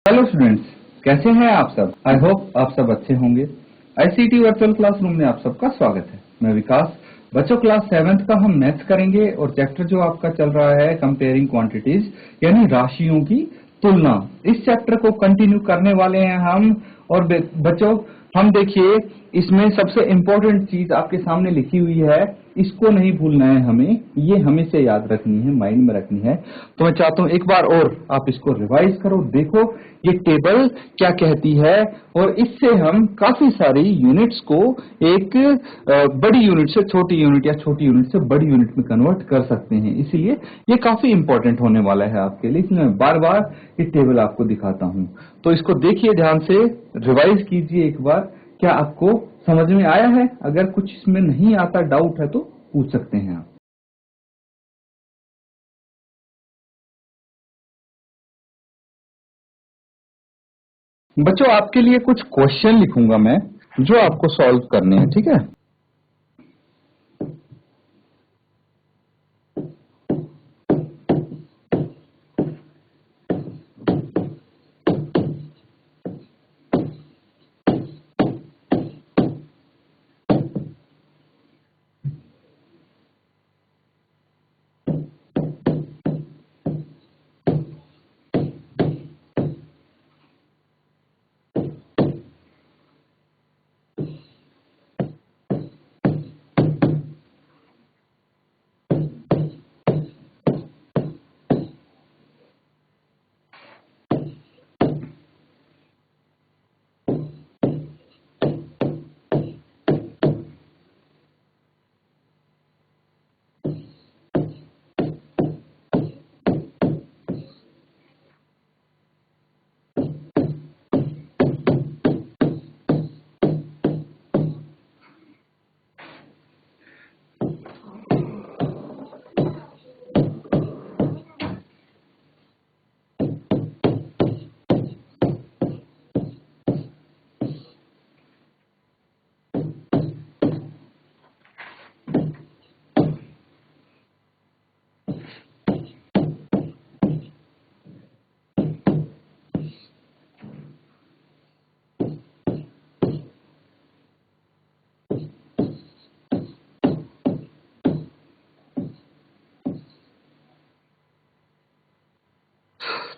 Hello students, कैसे हैं आप सब। आई होप आप सब अच्छे होंगे। आईसीटी वर्चुअल क्लासरूम में आप सबका स्वागत है। मैं विकास। बच्चों, क्लास 7th का हम मैथ्स करेंगे और चैप्टर जो आपका चल रहा है कंपेयरिंग क्वांटिटीज यानी राशियों की तुलना। इस चैप्टर को कंटिन्यू करने वाले हैं हम। और बच्चों, हम देखिए इसमें सबसे इम्पोर्टेंट चीज आपके सामने लिखी हुई है, इसको नहीं भूलना है हमें, ये हमेशा याद रखनी है, माइंड में रखनी है। तो मैं चाहता हूं एक बार और आप इसको रिवाइज करो, देखो ये टेबल क्या कहती है और इससे हम काफी सारी यूनिट्स को एक बड़ी यूनिट से छोटी यूनिट या छोटी यूनिट से बड़ी यूनिट में कन्वर्ट कर सकते हैं। इसीलिए ये काफी इंपॉर्टेंट होने वाला है आपके लिए, इसलिए मैं बार बार ये टेबल आपको दिखाता हूं। तो इसको देखिए ध्यान से, रिवाइज कीजिए एक बार। क्या आपको समझ में आया है? अगर कुछ इसमें नहीं आता, डाउट है तो पूछ सकते हैं आप। बच्चों, आपके लिए कुछ क्वेश्चन लिखूंगा मैं जो आपको सॉल्व करने हैं, ठीक है।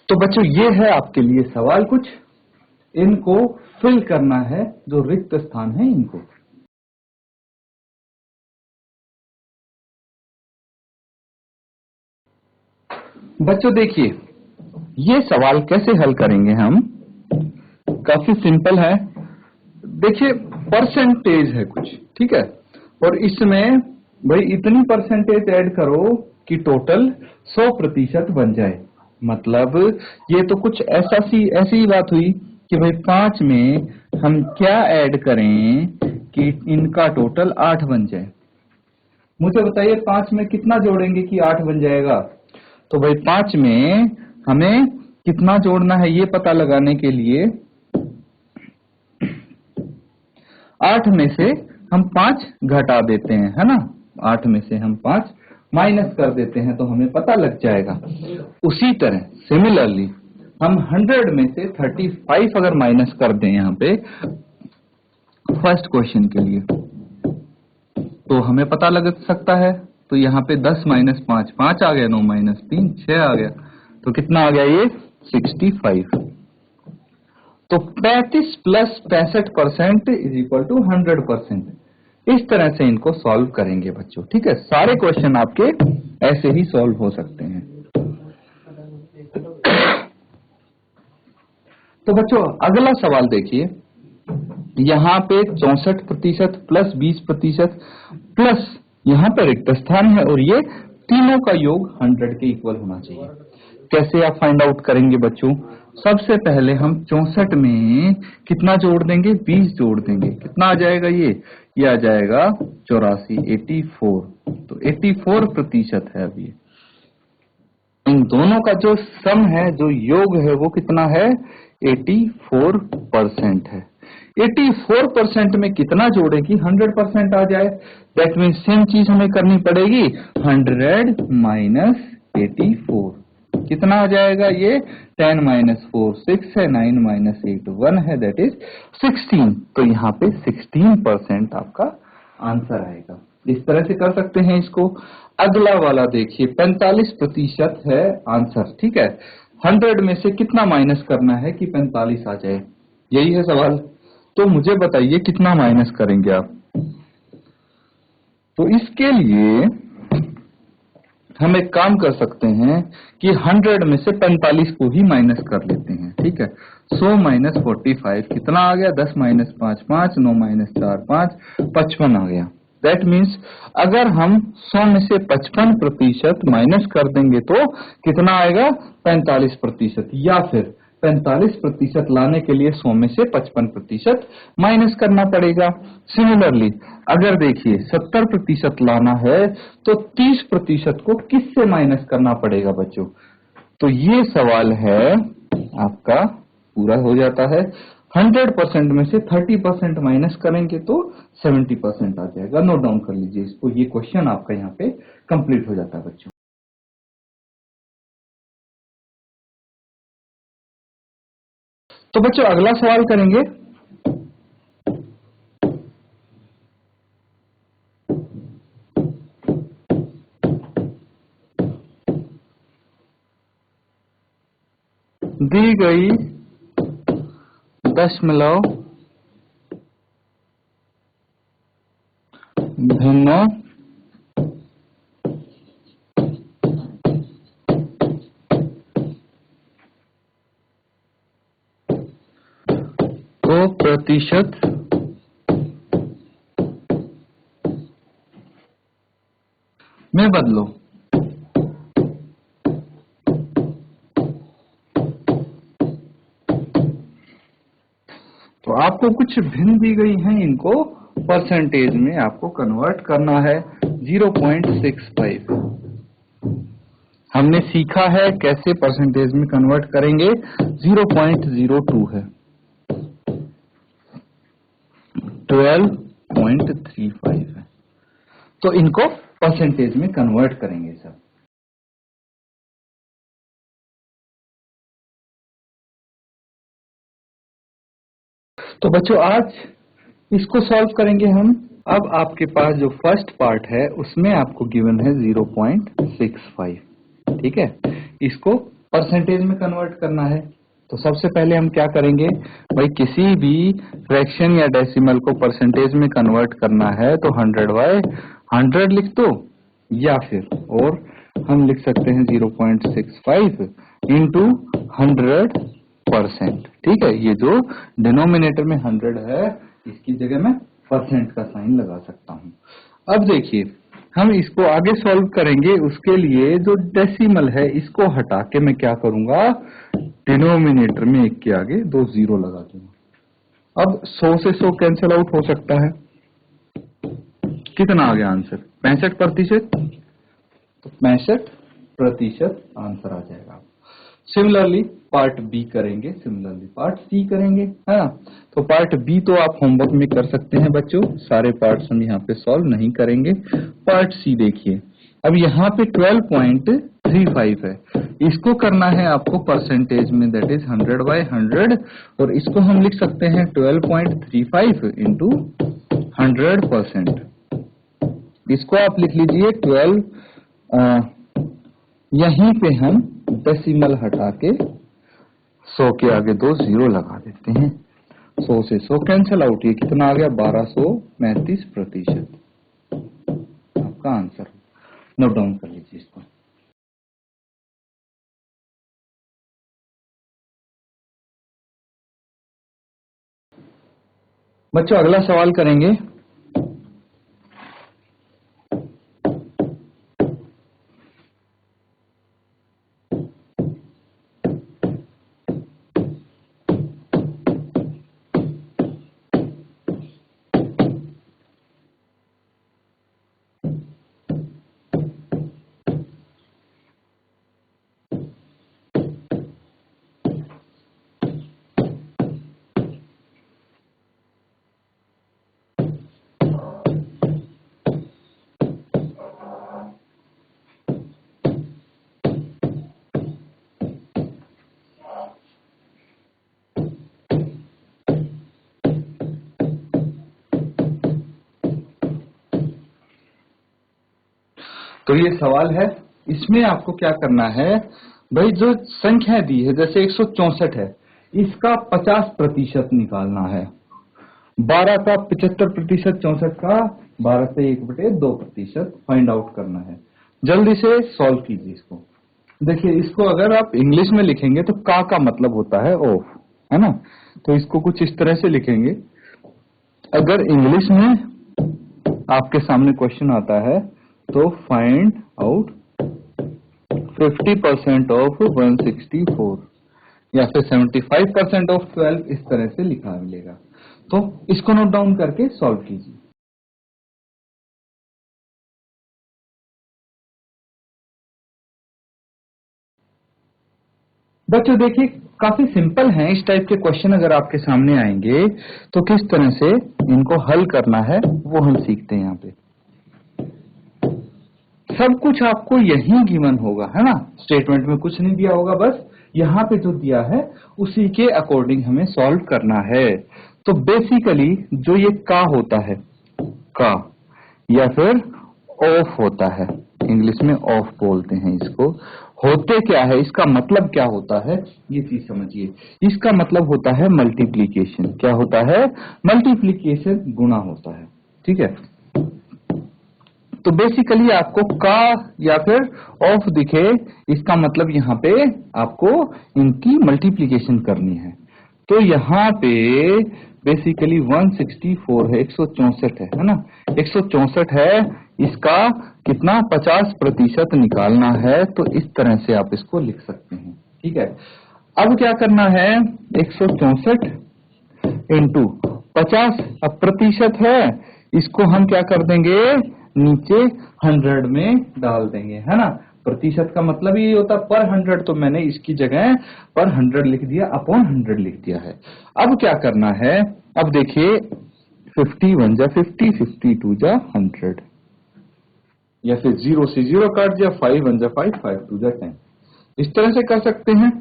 तो बच्चों, ये है आपके लिए सवाल कुछ, इनको फिल करना है, जो रिक्त स्थान है इनको। बच्चों देखिए, ये सवाल कैसे हल करेंगे हम, काफी सिंपल है। देखिए परसेंटेज है कुछ, ठीक है, और इसमें भाई इतनी परसेंटेज ऐड करो कि टोटल 100% बन जाए। मतलब ये तो कुछ ऐसी बात हुई कि भाई 5 में हम क्या ऐड करें कि इनका टोटल 8 बन जाए। मुझे बताइए 5 में कितना जोड़ेंगे कि 8 बन जाएगा। तो भाई 5 में हमें कितना जोड़ना है ये पता लगाने के लिए 8 में से हम 5 घटा देते हैं, है ना। 8 में से हम 5 माइनस कर देते हैं तो हमें पता लग जाएगा। उसी तरह सिमिलरली हम 100 में से 35 अगर माइनस कर दें यहाँ पे फर्स्ट क्वेश्चन के लिए तो हमें पता लग सकता है। तो यहाँ पे 10 माइनस 5 5 आ गया, 9 माइनस 3 6 आ गया, तो कितना आ गया ये 65। तो 35 प्लस 65% इज इक्वल टू 100%। इस तरह से इनको सॉल्व करेंगे बच्चों, ठीक है। सारे क्वेश्चन आपके ऐसे ही सॉल्व हो सकते हैं। तो बच्चों अगला सवाल देखिए, यहाँ पे 64% प्लस 20% प्लस यहाँ पे रिक्त स्थान है और ये तीनों का योग 100 के इक्वल होना चाहिए। कैसे आप फाइंड आउट करेंगे बच्चों? सबसे पहले हम 64 में कितना जोड़ देंगे, 20 जोड़ देंगे, कितना आ जाएगा ये आ जाएगा 84, 84। तो 84% है। अभी इन दोनों का जो सम है, जो योग है, वो कितना है 84% है। 84% में कितना जोड़े कि 100% आ जाए। दैट मीन्स सेम चीज हमें करनी पड़ेगी, 100 माइनस 84। कितना आ जाएगा ये? 10 माइनस 4 6 है, 9 माइनस 8 1 है, दैट इज 16। तो यहाँ पे 16% आपका आंसर आएगा। इस तरह से कर सकते हैं इसको। अगला वाला देखिए, 45% है आंसर, ठीक है। 100 में से कितना माइनस करना है कि 45 आ जाए, यही है सवाल। तो मुझे बताइए कितना माइनस करेंगे आप। तो इसके लिए हम एक काम कर सकते हैं कि 100 में से 45 को ही माइनस कर लेते हैं, ठीक है। 100 माइनस 45 कितना आ गया? 10 माइनस 5 5, 9 माइनस 4 5, 55 आ गया। दैट मीन्स अगर हम 100 में से 55% माइनस कर देंगे तो कितना आएगा? 45%। या फिर 45% लाने के लिए 100 में से 55% माइनस करना पड़ेगा। सिमिलरली अगर देखिए 70% लाना है तो 30% को किससे माइनस करना पड़ेगा बच्चों? तो ये सवाल है आपका पूरा हो जाता है। 100% में से 30% माइनस करेंगे तो 70% आ जाएगा। नोट डाउन कर लीजिए इसको, ये क्वेश्चन आपका यहाँ पे कंप्लीट हो जाता है बच्चों। तो बच्चों अगला सवाल करेंगे। दी गई दशमलव भिन्न को प्रतिशत में बदलो। तो आपको कुछ भिन्न दी गई हैं, इनको परसेंटेज में आपको कन्वर्ट करना है। 0.65 हमने सीखा है कैसे परसेंटेज में कन्वर्ट करेंगे। 0.02 है, 12.35 है। तो इनको परसेंटेज में कन्वर्ट करेंगे सब। तो बच्चों आज इसको सॉल्व करेंगे हम। अब आपके पास जो फर्स्ट पार्ट है उसमें आपको गिवन है 0.65, ठीक है। इसको परसेंटेज में कन्वर्ट करना है। तो सबसे पहले हम क्या करेंगे भाई, किसी भी फ्रैक्शन या डेसिमल को परसेंटेज में कन्वर्ट करना है तो 100/100 लिख दो, या फिर और हम लिख सकते हैं 0.65 इंटू 100%, ठीक है। ये जो डिनोमिनेटर में 100 है इसकी जगह मैं परसेंट का साइन लगा सकता हूं। अब देखिए हम इसको आगे सॉल्व करेंगे। उसके लिए जो डेसिमल है इसको हटा के मैं क्या करूंगा, डिनोमिनेटर में एक के आगे 2 जीरो लगा दूंगा। अब 100 से 100 कैंसिल आउट हो सकता है। कितना आ गया आंसर? 65%। तो 65% आंसर आ जाएगा। सिमिलरली पार्ट बी करेंगे, सिमिलरली पार्ट सी करेंगे, है ना। तो पार्ट बी तो आप होमवर्क में कर सकते हैं बच्चों, सारे पार्ट्स हम यहाँ पे सॉल्व नहीं करेंगे। पार्ट सी देखिए, अब यहाँ पे 12.35 है, इसको करना है आपको परसेंटेज में, दैट इज 100/100। और इसको हम लिख सकते हैं 12.35 इंटू 100%। इसको आप लिख लीजिए 12। यहीं पे हम डेसिमल हटा के 100 के आगे 2 जीरो लगा देते हैं। 100 से 100 कैंसिल आउट, ये कितना आ गया? 1235%। आपका आंसर नोट डाउन कर लीजिए इसको। बच्चों अगला सवाल करेंगे। तो ये सवाल है, इसमें आपको क्या करना है भाई, जो संख्या दी है जैसे 164 है, इसका 50% निकालना है। 12 का 75%, 64 का 12 से 1/2% फाइंड आउट करना है। जल्दी से सॉल्व कीजिए इसको। देखिए, इसको अगर आप इंग्लिश में लिखेंगे तो का मतलब होता है ऑफ, है ना। तो इसको कुछ इस तरह से लिखेंगे। अगर इंग्लिश में आपके सामने क्वेश्चन आता है तो फाइंड आउट 50% ऑफ 164 या फिर 75% ऑफ 12, इस तरह से लिखा मिलेगा। तो इसको नोट डाउन करके सॉल्व कीजिए। बच्चों देखिए, काफी सिंपल है। इस टाइप के क्वेश्चन अगर आपके सामने आएंगे तो किस तरह से इनको हल करना है वो हम सीखते हैं। यहाँ पे सब कुछ आपको यही गिवन होगा, है ना। स्टेटमेंट में कुछ नहीं दिया होगा, बस यहाँ पे जो दिया है उसी के अकॉर्डिंग हमें सॉल्व करना है। तो बेसिकली जो ये का होता है, का या फिर ऑफ होता है, इंग्लिश में ऑफ बोलते हैं इसको। होते क्या है, इसका मतलब क्या होता है, ये चीज समझिए। इसका मतलब होता है मल्टीप्लीकेशन। क्या होता है? मल्टीप्लीकेशन, गुणा होता है। ठीक है। तो बेसिकली आपको का या फिर ऑफ दिखे, इसका मतलब यहाँ पे आपको इनकी मल्टीप्लीकेशन करनी है। तो यहाँ पे बेसिकली 164 है, 164 है ना। 164 है, इसका कितना 50% निकालना है। तो इस तरह से आप इसको लिख सकते हैं। ठीक है। अब क्या करना है, 164 इंटू 50, अब प्रतिशत है, इसको हम क्या कर देंगे, नीचे 100 में डाल देंगे, है ना। प्रतिशत का मतलब ये होता है पर 100, तो मैंने इसकी जगह पर 100 लिख दिया, अपॉन 100 लिख दिया है। अब क्या करना है, अब देखिए 50 1 जा 50, 50 2 जा 100, या फिर 0 से 0 काट दिया, 5 1 जा 5, 5 2 जा 10, इस तरह से कर सकते हैं।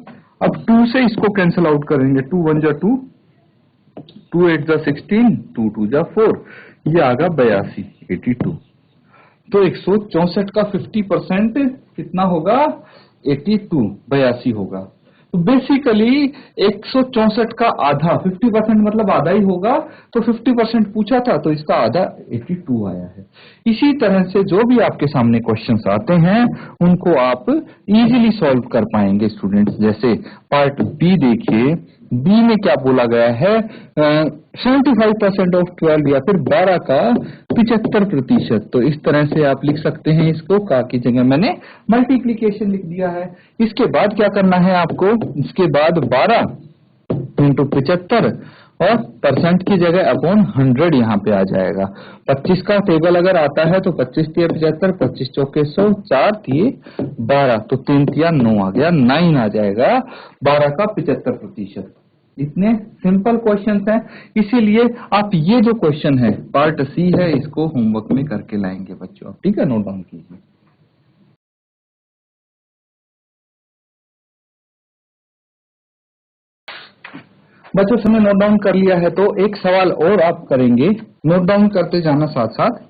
अब 2 से इसको कैंसिल आउट करेंगे, 2 1 जा 2, 2 8 जा 16, 2 2 जा 4, ये आ गया 82, 82। तो 164 का 50% कितना होगा, 82, 82 होगा। तो बेसिकली 164 का आधा, 50% मतलब आधा ही होगा। तो 50% पूछा था, तो इसका आधा 82 आया है। इसी तरह से जो भी आपके सामने क्वेश्चंस आते हैं उनको आप इजीली सॉल्व कर पाएंगे स्टूडेंट्स। जैसे पार्ट बी देखिए, बी में क्या बोला गया है, 75% ऑफ 12 या फिर 12 का 75%। तो इस तरह से आप लिख सकते हैं इसको, का की जगह मैंने मल्टीप्लीकेशन लिख दिया है। इसके बाद क्या करना है आपको, इसके बाद 12 इंटू 75 और परसेंट की जगह अपॉन 100 यहाँ पे आ जाएगा। 25 का टेबल अगर आता है तो 25 तिया 75, 25 चौके 100, 4 तिये 12, तो 3 तिया 9 आ गया, 9 आ जाएगा 12 का 75%। इतने सिंपल क्वेश्चंस हैं, इसीलिए आप ये जो क्वेश्चन है पार्ट सी है, इसको होमवर्क में करके लाएंगे बच्चों। ठीक है, नोट डाउन कीजिए। बच्चों समय नोट डाउन कर लिया है तो एक सवाल और आप करेंगे, नोट डाउन करते जाना साथ साथ।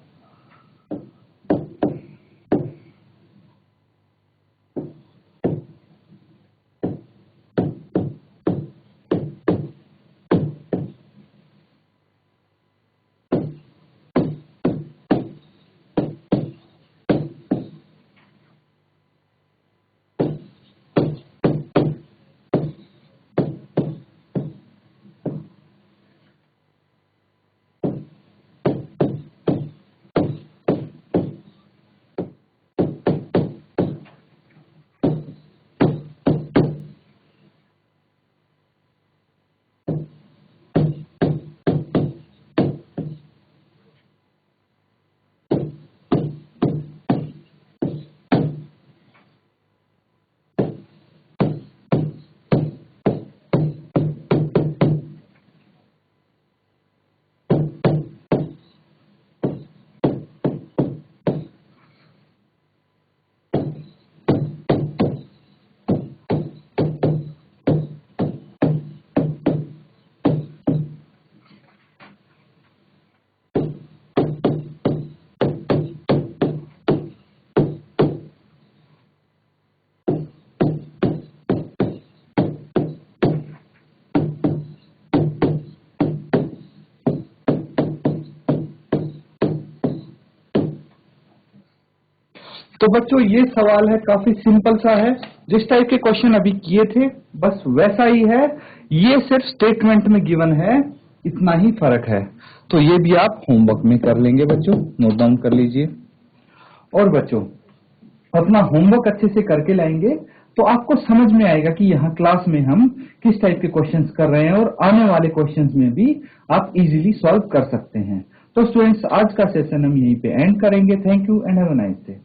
तो बच्चों ये सवाल है, काफी सिंपल सा है, जिस टाइप के क्वेश्चन अभी किए थे बस वैसा ही है, ये सिर्फ स्टेटमेंट में गिवन है, इतना ही फर्क है। तो ये भी आप होमवर्क में कर लेंगे बच्चों, नोट डाउन कर लीजिए। और बच्चों अपना होमवर्क अच्छे से करके लाएंगे तो आपको समझ में आएगा कि यहाँ क्लास में हम किस टाइप के क्वेश्चंस कर रहे हैं, और आने वाले क्वेश्चंस में भी आप इजीली सॉल्व कर सकते हैं। तो स्टूडेंट्स आज का सेशन हम यहीं पे एंड करेंगे। Thank you and have a nice day.